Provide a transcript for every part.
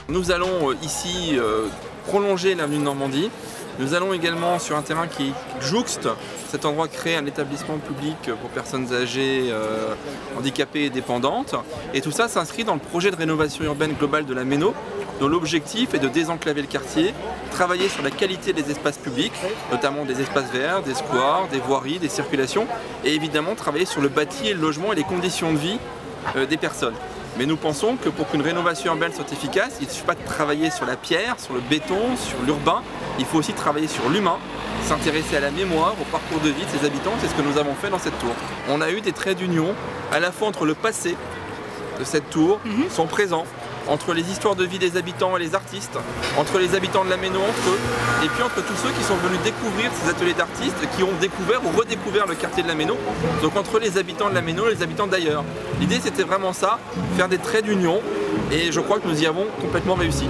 Nous allons ici prolonger l'avenue de Normandie. Nous allons également sur un terrain qui jouxte cet endroit créer un établissement public pour personnes âgées, handicapées et dépendantes. Et tout ça s'inscrit dans le projet de rénovation urbaine globale de la Méno, dont l'objectif est de désenclaver le quartier, travailler sur la qualité des espaces publics, notamment des espaces verts, des squares, des voiries, des circulations, et évidemment travailler sur le bâti et le logement et les conditions de vie des personnes. Mais nous pensons que pour qu'une rénovation urbaine soit efficace, il ne suffit pas de travailler sur la pierre, sur le béton, sur l'urbain, il faut aussi travailler sur l'humain, s'intéresser à la mémoire, au parcours de vie de ses habitants, c'est ce que nous avons fait dans cette tour. On a eu des traits d'union à la fois entre le passé de cette tour, son présent, entre les histoires de vie des habitants et les artistes, entre les habitants de la Méno entre eux, et puis entre tous ceux qui sont venus découvrir ces ateliers d'artistes, qui ont découvert ou redécouvert le quartier de la Méno, donc entre les habitants de la Méno et les habitants d'ailleurs. L'idée c'était vraiment ça, faire des traits d'union, et je crois que nous y avons complètement réussi.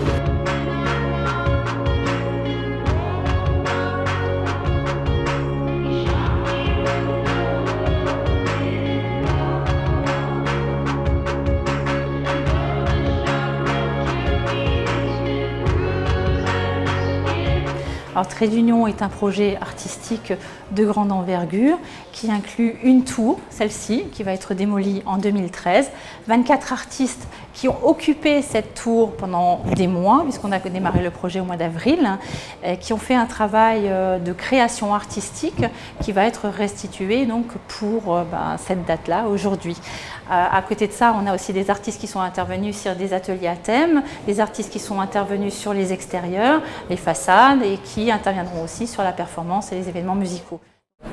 Alors, Trait d'Union est un projet artistique de grande envergure qui inclut une tour, celle-ci, qui va être démolie en 2013, 24 artistes qui ont occupé cette tour pendant des mois, puisqu'on a démarré le projet au mois d'avril, qui ont fait un travail de création artistique qui va être restitué donc, pour cette date-là, aujourd'hui. À côté de ça, on a aussi des artistes qui sont intervenus sur des ateliers à thème, des artistes qui sont intervenus sur les extérieurs, les façades et qui interviendront aussi sur la performance et les événements musicaux.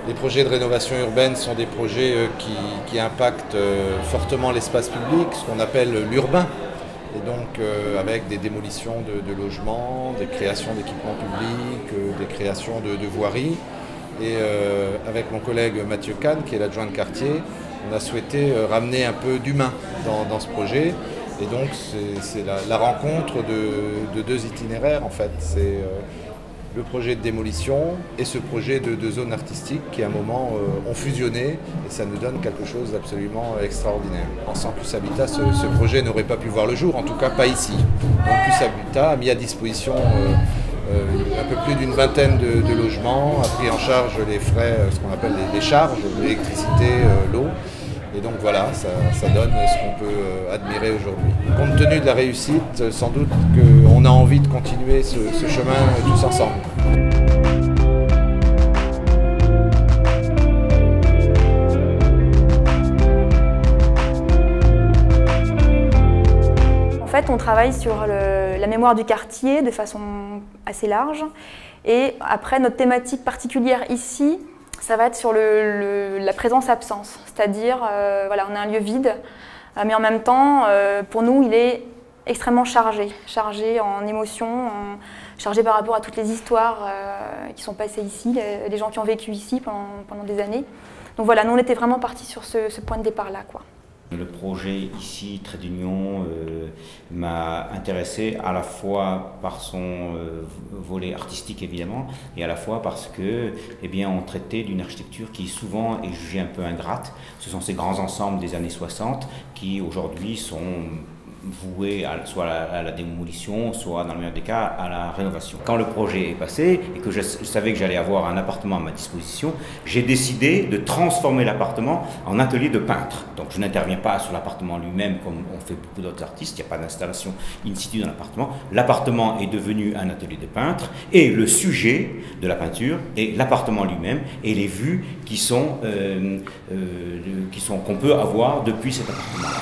Les projets de rénovation urbaine sont des projets qui impactent fortement l'espace public, ce qu'on appelle l'urbain. Et donc avec des démolitions de logements, des créations d'équipements publics, des créations de voiries. Et avec mon collègue Mathieu Kahn, qui est l'adjoint de quartier, on a souhaité ramener un peu d'humain dans ce projet. Et donc c'est la rencontre de deux itinéraires en fait. C'est le projet de démolition et ce projet de zone artistique qui à un moment ont fusionné et ça nous donne quelque chose d'absolument extraordinaire. Sans Plus Habitat, ce projet n'aurait pas pu voir le jour, en tout cas pas ici. Donc Plus Habitat a mis à disposition un peu plus d'une vingtaine de logements, a pris en charge les frais, ce qu'on appelle les charges, l'électricité, l'eau. Et donc voilà, ça donne ce qu'on peut admirer aujourd'hui. Compte tenu de la réussite, sans doute qu'on a envie de continuer ce chemin tous ensemble. En fait, on travaille sur la mémoire du quartier de façon assez large. Et après, notre thématique particulière ici, ça va être sur la présence-absence, c'est-à-dire voilà, on a un lieu vide, mais en même temps, pour nous, il est extrêmement chargé en émotions, chargé par rapport à toutes les histoires qui sont passées ici, les gens qui ont vécu ici pendant des années. Donc voilà, nous on était vraiment partis sur ce point de départ-là, quoi. Le projet ici, Trait d'Union, m'a intéressé à la fois par son volet artistique évidemment, et à la fois parce que, eh bien, on traitait d'une architecture qui souvent est jugée un peu ingrate. Ce sont ces grands ensembles des années 60 qui aujourd'hui sont voués soit à la démolition, soit dans le meilleur des cas à la rénovation. Quand le projet est passé et que je savais que j'allais avoir un appartement à ma disposition, j'ai décidé de transformer l'appartement en atelier de peintre. Donc je n'interviens pas sur l'appartement lui-même comme on fait beaucoup d'autres artistes, il n'y a pas d'installation in situ dans l'appartement. L'appartement est devenu un atelier de peintre et le sujet de la peinture est l'appartement lui-même et les vues qu'on peut avoir depuis cet appartement-là.